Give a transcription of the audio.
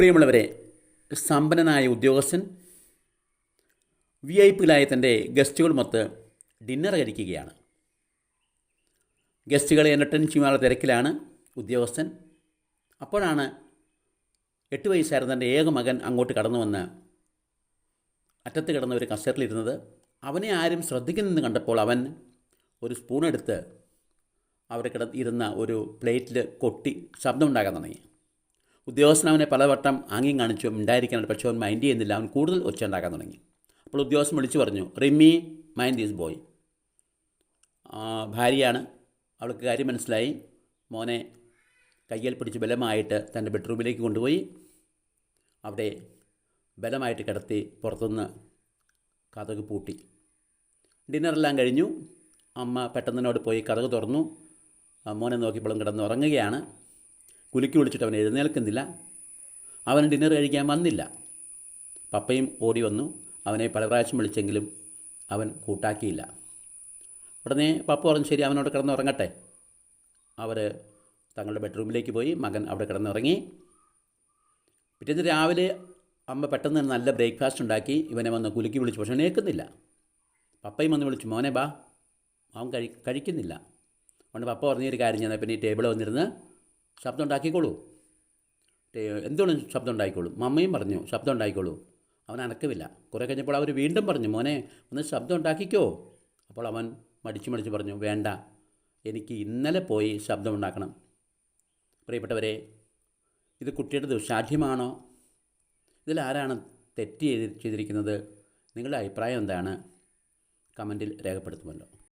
പ്രിയമുള്ളവരെ, സമ്പന്നനായ ഉദ്യോഗസ്ഥൻ VIP തൻ്റെ ഗസ്റ്റുകളുമൊത്ത് ഡിന്നർ കഴിക്കുകയാണ്. ഗസ്റ്റുകളെ എൻ്റർടൈൻ ചെയ്യാനുള്ള തിരക്കിലാണ് ഉദ്യോഗസ്ഥൻ. അപ്പോഴാണ് 8 വയസ്സായിരുന്ന തൻ്റെ ഏക മകൻ അങ്ങോട്ട് കടന്നു വന്ന് അറ്റത്ത് കിടന്ന ഒരു കസേരയിലിരുന്നത്. അവനെ ആരും ശ്രദ്ധിക്കുന്നെന്ന് കണ്ടപ്പോൾ അവൻ ഒരു സ്പൂണെടുത്ത് അവിടെ ഇരുന്ന ഒരു പ്ലേറ്റിൽ കൊട്ടി ശബ്ദമുണ്ടാക്കാൻ തുടങ്ങി. ഉദ്യോഗസ്ഥൻ അവനെ പലവട്ടം ആംഗ്യം കാണിച്ചു ഉണ്ടായിരിക്കാനായിട്ട്, പക്ഷേ അവൻ മൈൻഡ് ചെയ്യുന്നില്ല. അവൻ കൂടുതൽ ഒച്ച ഉണ്ടാക്കാൻ തുടങ്ങി. അപ്പോൾ ഉദ്യോഗസ്ഥൻ വിളിച്ചു പറഞ്ഞു, റിമി, മൈൻഡ് ദീസ് ബോയ്. ഭാര്യയാണ്, അവൾക്ക് കാര്യം മനസ്സിലായി. മോനെ കയ്യിൽ പിടിച്ച് ബലമായിട്ട് തൻ്റെ ബെഡ്റൂമിലേക്ക് കൊണ്ടുപോയി അവിടെ ബലമായിട്ട് കിടത്തി പുറത്തുനിന്ന് കതക് പൂട്ടി. ഡിന്നറെല്ലാം കഴിഞ്ഞു. അമ്മ പെട്ടെന്നോട് പോയി കതക് തുറന്നു. മോനെ നോക്കിയപ്പോഴും കിടന്നുറങ്ങുകയാണ്. കുലുക്കി വിളിച്ചിട്ട് അവൻ എഴുന്നേൽക്കുന്നില്ല. അവൻ ഡിന്നർ കഴിക്കാൻ വന്നില്ല. പപ്പയും ഓടി വന്നു. അവനെ പല പ്രാവശ്യം വിളിച്ചെങ്കിലും അവൻ കൂട്ടാക്കിയില്ല. ഉടനെ പപ്പ പറഞ്ഞു, ശരി, അവനോട് കിടന്നുറങ്ങട്ടെ. അവർ തങ്ങളുടെ ബെഡ്റൂമിലേക്ക് പോയി. മകൻ അവിടെ കിടന്നുറങ്ങി. പിറ്റേന്ന് രാവിലെ അമ്മ പെട്ടെന്ന് നല്ല ബ്രേക്ക്ഫാസ്റ്റ് ഉണ്ടാക്കി ഇവനെ വന്ന് കുലുക്കി വിളിച്ചു. പക്ഷെ എണീക്കുന്നില്ല. പപ്പയും വന്ന് വിളിച്ചു, മോനെ ബാ. അവൻ കഴിക്കുന്നില്ല. അതുകൊണ്ട് പപ്പ പറഞ്ഞൊരു കാര്യം ഞാൻ പിന്നെ ഈ ടേബിൾ വന്നിരുന്ന് ശബ്ദം ഉണ്ടാക്കിക്കോളൂ. എന്തുകൊണ്ട് ശബ്ദം ഉണ്ടായിക്കോളൂ. മമ്മയും പറഞ്ഞു ശബ്ദം ഉണ്ടായിക്കോളൂ. അവൻ അനക്കമില്ല. കുറേ കഴിഞ്ഞപ്പോൾ അവർ വീണ്ടും പറഞ്ഞു, മോനെ ഒന്ന് ശബ്ദം ഉണ്ടാക്കിക്കോ. അപ്പോൾ അവൻ മടിച്ചു പറഞ്ഞു, വേണ്ട, എനിക്ക് ഇന്നലെ പോയി ശബ്ദം ഉണ്ടാക്കണം. പ്രിയപ്പെട്ടവരെ, ഇത് കുട്ടിയുടെ ദുശാഠ്യമാണോ? ഇതിലാരാണ് തെറ്റ് ചെയ്തിരിക്കുന്നത്? നിങ്ങളുടെ അഭിപ്രായം എന്താണ്? കമൻറ്റിൽ രേഖപ്പെടുത്തുമല്ലോ.